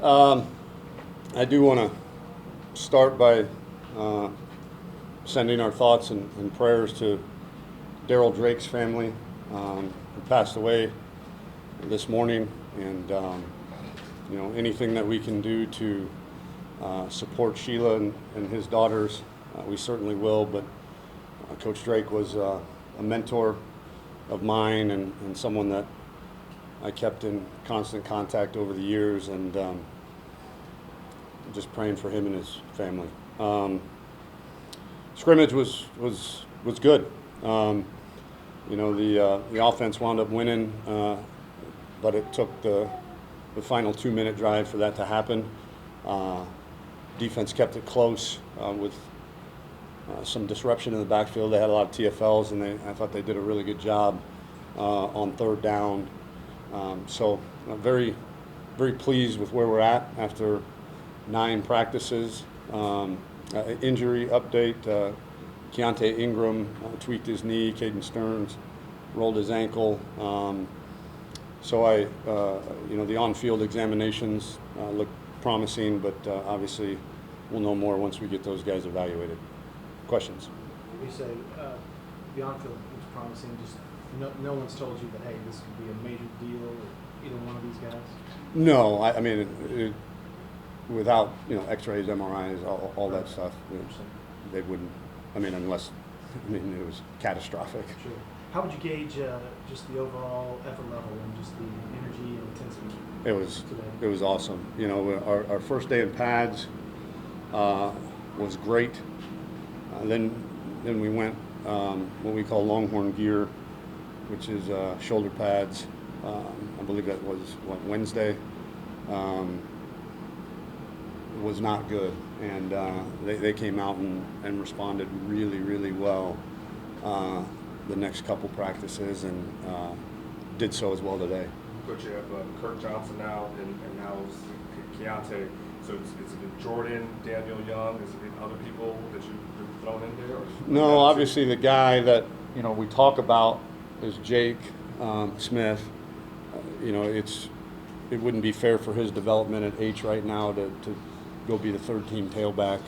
Um, I do want to start by sending our thoughts and prayers to Daryl Drake's family, who passed away this morning, and anything that we can do to support Sheila and his daughters, we certainly will. But Coach Drake was a mentor of mine and someone that I kept in constant contact over the years, and just praying for him and his family. Scrimmage was good. The offense wound up winning, but it took the final 2-minute drive for that to happen. Defense kept it close with some disruption in the backfield. They had a lot of TFLs, and I thought they did a really good job on third down. So I'm very, very pleased with where we're at after 9 practices. Injury update, Keontae Ingram tweaked his knee, Caden Stearns rolled his ankle. So the on-field examinations look promising, but obviously we'll know more once we get those guys evaluated. Questions? You say the on-field looks promising, just no one's told you that, hey, this could be a major deal with either one of these guys? No, I mean, without X-rays, MRIs, all that stuff, they wouldn't. I mean, unless it was catastrophic. Sure. How would you gauge just the overall effort level and just the energy and intensity? It was awesome. Our first day in pads was great. Then we went what we call Longhorn gear, which is shoulder pads. I believe that was Wednesday. Was not good, and they came out and responded really, really well the next couple practices, and did so as well today. Coach, you have Kirk Johnson now, and now Keontae. So is it Jordan, Daniel Young? Is it other people that you've thrown in there? No, obviously the guy that we talk about is Jake Smith. It wouldn't be fair for his development at H right now to go be the third-team tailback.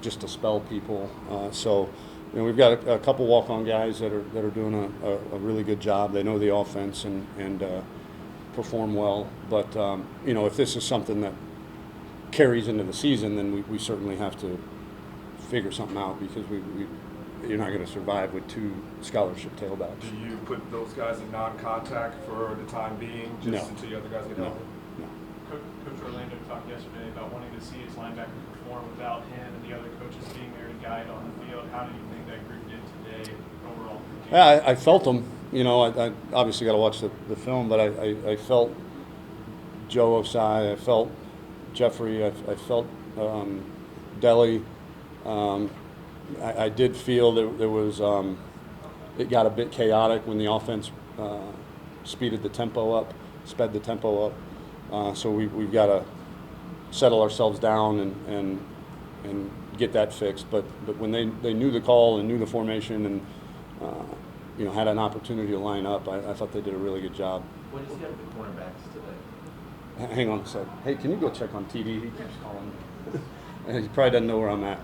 Just to spell people. So we've got a couple walk-on guys that are doing a really good job. They know the offense and perform well. But if this is something that carries into the season, then we certainly have to figure something out, because you're not going to survive with 2 scholarship tailbacks. Do you put those guys in non-contact for the time being, just until the other guys get healthy? No. Coach Orlando talked yesterday about wanting to see his linebacker perform without him and the other coaches being there to guide on the field. How do you think that group did today overall? Yeah, I felt them. I obviously got to watch the film, but I felt Joe Osai, I felt Jeffrey, I felt Deli. I did feel that there was it got a bit chaotic when the offense sped the tempo up. So we've got to settle ourselves down and get that fixed. But when they knew the call and knew the formation and had an opportunity to line up, I thought they did a really good job. What did you have the cornerbacks today? Hang on a sec. Hey, can you go check on TD? He keeps calling me. He probably doesn't know where I'm at.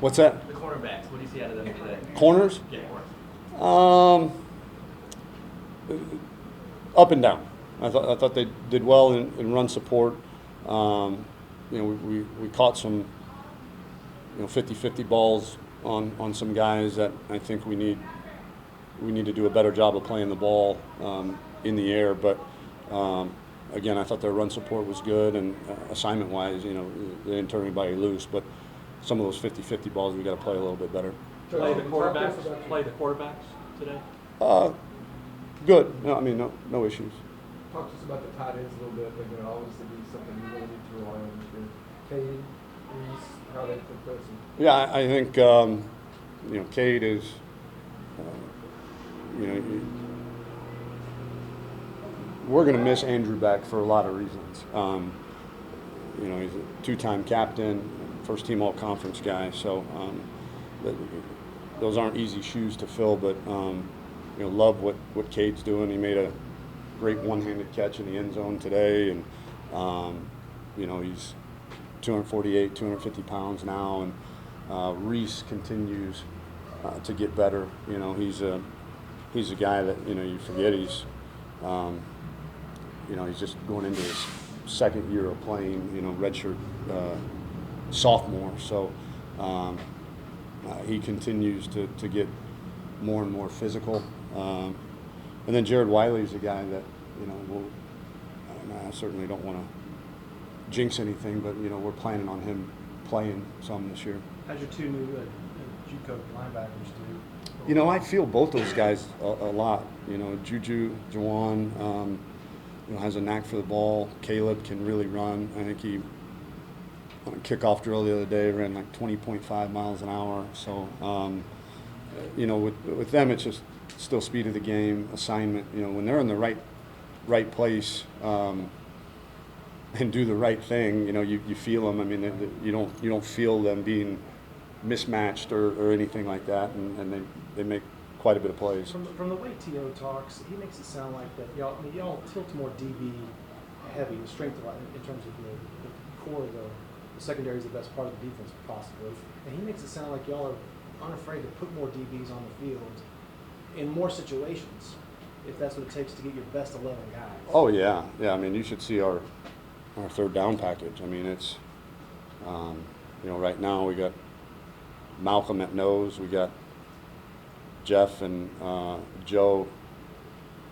What's that? The cornerbacks. What do you see out of them today? Corners? Yeah, corners. Up and down. I thought they did well in run support. We caught some 50-50 balls on some guys that I think we need to do a better job of playing the ball in the air. But again, I thought their run support was good, and assignment-wise, they didn't turn anybody loose. But some of those 50-50 balls we got to play a little bit better. Play the quarterbacks today? Good. No issues. Talk to us about the tight ends a little bit. They're going to always be something you really need to rely on. Cade, Reese, how they fit those. Yeah, I think Cade is we're going to miss Andrew back for a lot of reasons. He's a 2-time captain, first-team all-conference guy. So those aren't easy shoes to fill, but love what Cade's doing. He made a great one-handed catch in the end zone today, and you know, he's 248, 250 pounds now, and Reese continues to get better. You know, he's a guy that, you know, you forget he's you know, he's just going into his second year of playing, you know, redshirt sophomore. So he continues to get more and more physical. And then Jared Wiley's a guy that, you know, I certainly don't want to jinx anything, but, you know, we're planning on him playing some this year. How's your two new JUCO linebackers do? You know, I feel both those guys a lot. You know, Juju, Jawan, you know, has a knack for the ball. Caleb can really run. I think he, on a kickoff drill the other day, ran like 20.5 miles an hour. So, you know, with them, it's just still speed of the game, assignment. You know, when they're in the right place and do the right thing, you know, you feel them. I mean, you don't feel them being mismatched or anything like that, and they make quite a bit of plays. From the way T.O. talks, he makes it sound like that y'all tilt more DB heavy, the strength a lot in terms of the core of the secondary is the best part of the defense possibly, and he makes it sound like y'all are unafraid to put more DBs on the field in more situations, if that's what it takes to get your best 11 guys. Oh yeah. I mean, you should see our third down package. I mean, it's you know, right now we got Malcolm at nose, we got Jeff and Joe,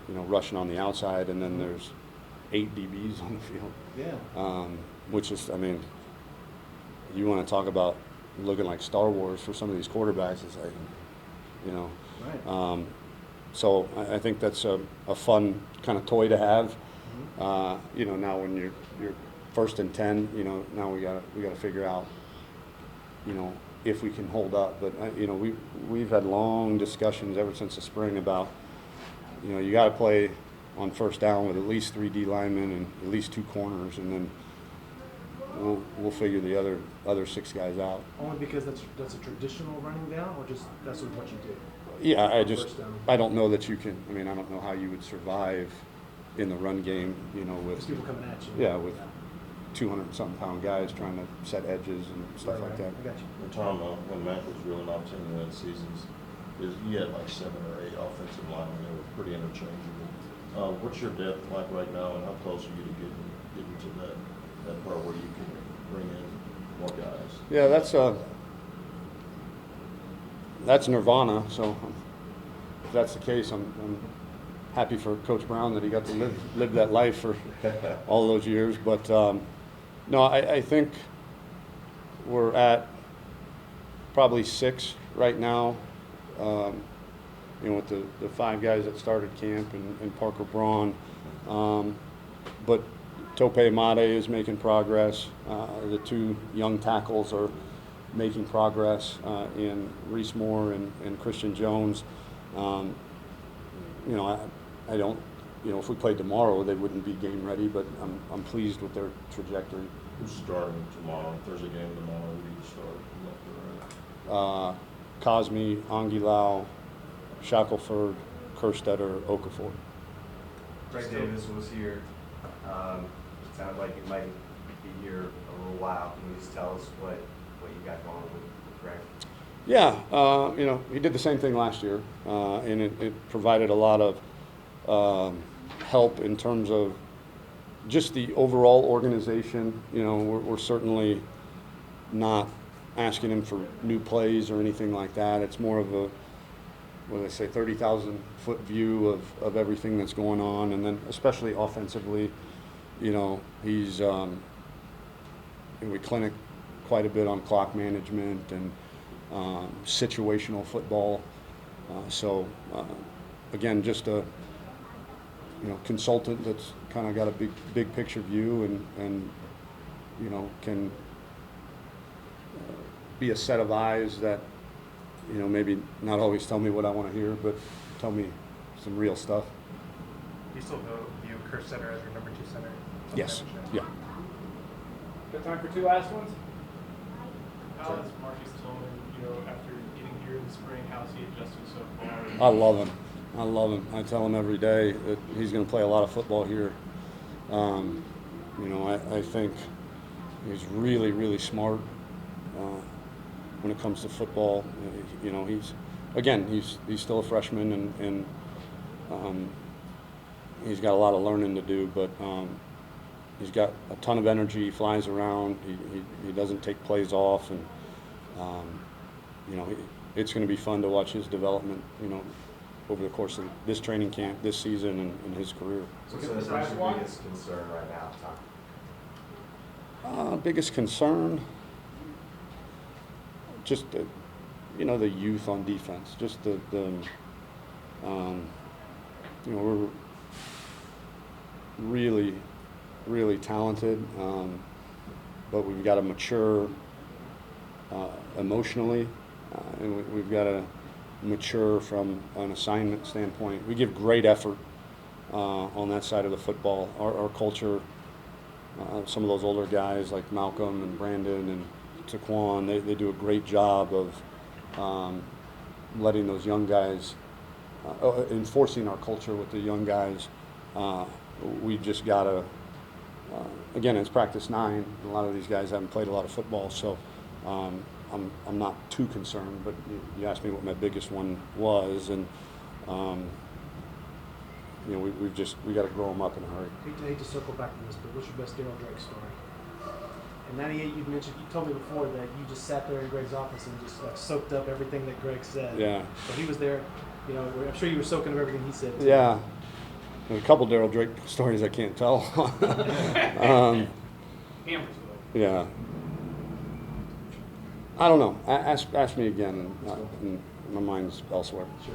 you know, rushing on the outside, and then there's 8 DBs on the field. Yeah. Which is, I mean, you want to talk about looking like Star Wars for some of these quarterbacks. It's like, you know. Right. So I think that's a fun kind of toy to have. Mm-hmm. You know, now when you're 1st and 10, you know, now we gotta figure out, you know, if we can hold up. But you know, we've had long discussions ever since the spring about, you know, you got to play on 1st down with at least 3 D linemen and at least 2 corners, and then we'll figure the other 6 guys out. Only because that's a traditional running down, or just that's what you do? Yeah, First down. I don't know that you can. I mean, I don't know how you would survive in the run game. You know, with There's people coming at you. yeah, with 200-something pound guys trying to set edges and stuff like that. I got you. Well, Tom, when Mac was really an opportunity to win seasons, he had like 7 or 8 offensive linemen that were pretty interchangeable. What's your depth like right now, and how close are you to getting to that part where you can bring in more guys? Yeah, that's nirvana. So if that's the case, I'm happy for Coach Brown that he got to live that life for all those years. But no, I think we're at probably 6 right now. You know, with the 5 guys that started camp and Parker Braun. But Tope Amade is making progress. The 2 young tackles are making progress in Reese Moore and Christian Jones. You know, I don't, you know, if we played tomorrow, they wouldn't be game ready, but I'm pleased with their trajectory. Who's starting tomorrow? If there's a game tomorrow, who do you start? Cosme, Anguilao, Shackelford, Kerstetter, Okafor. Greg Davis was here. It sounded like it might be here a little while. Can you just tell us what you got going with Greg? Yeah, you know, he did the same thing last year, and it provided a lot of help in terms of just the overall organization. You know, we're certainly not asking him for new plays or anything like that. It's more of a, what do they say, 30,000-foot view of everything that's going on, and then especially offensively, you know, he's we clinic quite a bit on clock management and situational football. So again, just a consultant that's kind of got a big picture view and you know, can be a set of eyes that, you know, maybe not always tell me what I want to hear, but tell me some real stuff. You still view Kerstetter as your number 2 center? Yes. Yeah. Got time for 2 last ones? How is Marcus Tillman, you know, after getting here in the spring, how's he adjusted so far? I love him. I love him. I tell him every day that he's going to play a lot of football here. I think he's really, really smart when it comes to football. He's still a freshman, and he's got a lot of learning to do, but he's got a ton of energy. He flies around. He doesn't take plays off, and it's going to be fun to watch his development. Over the course of this training camp, this season, and his career. What's your biggest concern right now, Tom? Biggest concern, just the youth on defense. Just we're really, really talented, but we've got to mature emotionally, and we've got to mature from an assignment standpoint. We give great effort on that side of the football. Our culture, some of those older guys like Malcolm and Brandon and Taquan, they do a great job of letting those young guys, enforcing our culture with the young guys. We just got to, again, it's practice 9. A lot of these guys haven't played a lot of football, so I'm not too concerned, but you asked me what my biggest one was, and we got to grow them up in a hurry. Hate to circle back to this, but what's your best Daryl Drake story? In '98, you told me before that you just sat there in Greg's office and just soaked up everything that Greg said. Yeah. So he was there. I'm sure you were soaking up everything he said too. Yeah. And a couple Daryl Drake stories I can't tell. Yeah. I don't know. Ask me again, and my mind's elsewhere. Sure.